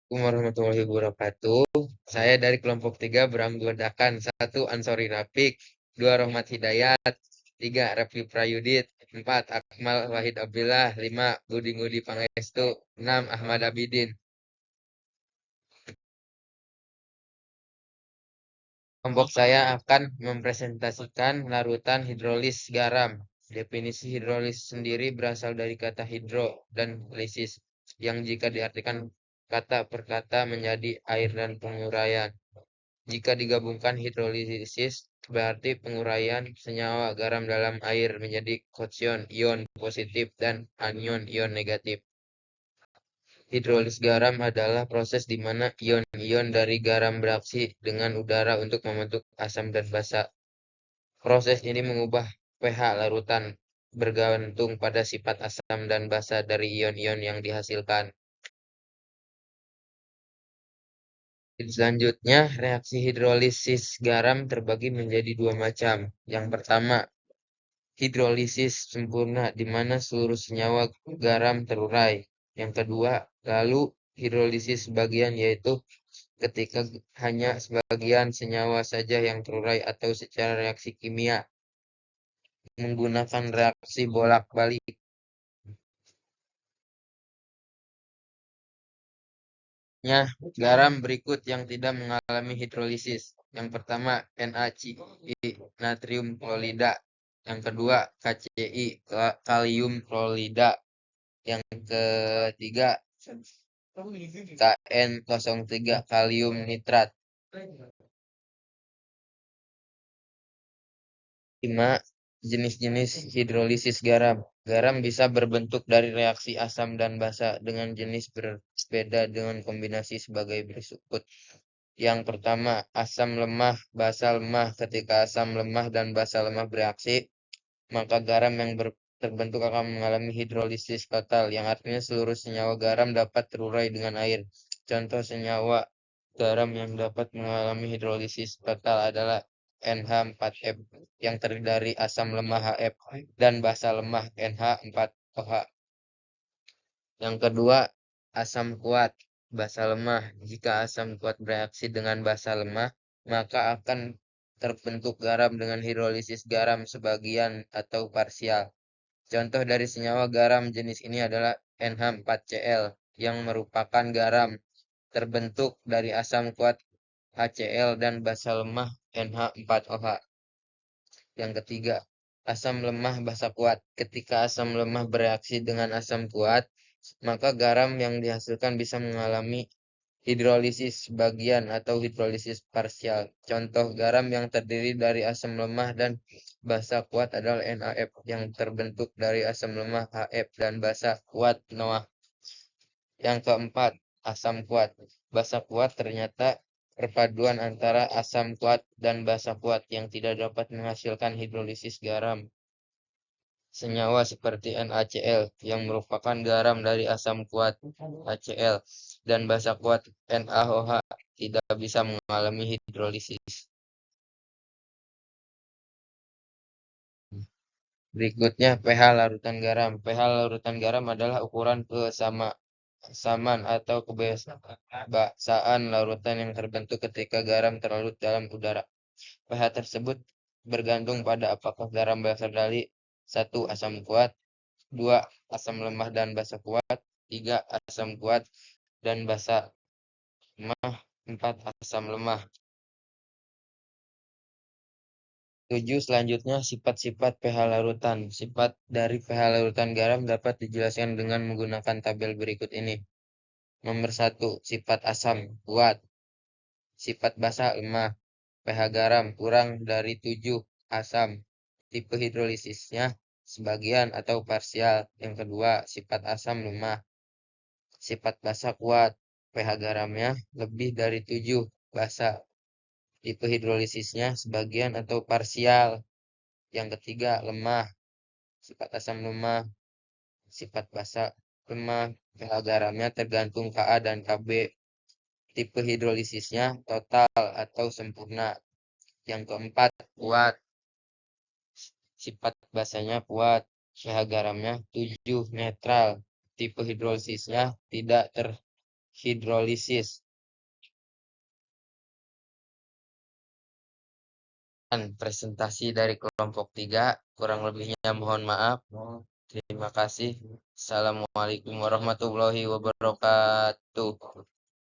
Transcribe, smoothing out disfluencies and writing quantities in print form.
Assalamualaikum warahmatullahi wabarakatuh. Saya dari kelompok 3 beranggotakan 1. Ansori Rafiq, 2. Rohmat Hidayat, 3. Raffi Prayudit, 4. Akmal Wahid Abdillah, 5. Budi Ngudi Pangestu, 6. Ahmad Abidin. Kelompok saya akan mempresentasikan larutan hidrolis garam. Definisi hidrolis sendiri berasal dari kata hidro dan lisis, yang jika diartikan kata per kata menjadi air dan penguraian. Jika digabungkan hidrolisis, berarti penguraian senyawa garam dalam air menjadi kation ion positif dan anion ion negatif. Hidrolis garam adalah proses di mana ion-ion dari garam bereaksi dengan udara untuk membentuk asam dan basa. Proses ini mengubah pH larutan bergantung pada sifat asam dan basa dari ion-ion yang dihasilkan. Selanjutnya, reaksi hidrolisis garam terbagi menjadi dua macam. Yang pertama, hidrolisis sempurna di mana seluruh senyawa garam terurai. Yang kedua, lalu hidrolisis sebagian yaitu ketika hanya sebagian senyawa saja yang terurai atau secara reaksi kimia menggunakan reaksi bolak-balik. Garam berikut yang tidak mengalami hidrolisis. Yang pertama, NaCl, natrium klorida. Yang kedua, KCl, kalium klorida. Yang ketiga, KN03, kalium nitrat. 5. Jenis-jenis hidrolisis garam. Garam bisa berbentuk dari reaksi asam dan basa dengan jenis berbeda dengan kombinasi sebagai berikut. Yang pertama, asam lemah, basa lemah. Ketika asam lemah dan basa lemah bereaksi, maka garam yang terbentuk akan mengalami hidrolisis total, yang artinya seluruh senyawa garam dapat terurai dengan air. Contoh senyawa garam yang dapat mengalami hidrolisis total adalah NH4F yang terdiri dari asam lemah HF dan basa lemah NH4OH. Yang kedua, asam kuat, basa lemah. Jika asam kuat bereaksi dengan basa lemah, maka akan terbentuk garam dengan hidrolisis garam sebagian atau parsial. Contoh dari senyawa garam jenis ini adalah NH4Cl yang merupakan garam terbentuk dari asam kuat HCl dan basa lemah NH4OH. Yang ketiga, asam lemah basa kuat. Ketika asam lemah bereaksi dengan asam kuat, maka garam yang dihasilkan bisa mengalami hidrolisis sebagian atau hidrolisis parsial. Contoh garam yang terdiri dari asam lemah dan basa kuat adalah NaF yang terbentuk dari asam lemah HF dan basa kuat NOH. Yang keempat, asam kuat. Basa kuat ternyata perpaduan antara asam kuat dan basa kuat yang tidak dapat menghasilkan hidrolisis garam. Senyawa seperti NaCl yang merupakan garam dari asam kuat HCl dan basa kuat NaOH tidak bisa mengalami hidrolisis. Berikutnya pH larutan garam. pH larutan garam adalah ukuran kesamaan atau kebasaan larutan yang terbentuk ketika garam terlarut dalam udara. pH tersebut bergantung pada apakah garam berasal dari 1. Asam kuat, 2. Asam lemah dan basa kuat, 3. Asam kuat dan basa lemah, 4. Asam lemah. 7. Selanjutnya, sifat-sifat pH larutan. Sifat dari pH larutan garam dapat dijelaskan dengan menggunakan tabel berikut ini. Nomor 1. Sifat asam, kuat. Sifat basa, lemah. pH garam, kurang dari 7 asam. Tipe hidrolisisnya, sebagian atau parsial. Yang kedua, sifat asam, lemah. Sifat basa, kuat. pH garamnya, lebih dari 7 basa. Tipe hidrolisisnya, sebagian atau parsial. Yang ketiga, lemah. Sifat asam lemah, sifat basa lemah, pH garamnya tergantung Ka dan Kb. Tipe hidrolisisnya total atau sempurna. Yang keempat, kuat. Sifat basanya kuat, pH garamnya 7, netral. Tipe hidrolisisnya tidak hidrolisis. Dan presentasi dari kelompok 3, kurang lebihnya mohon maaf. Terima kasih. Assalamualaikum warahmatullahi wabarakatuh.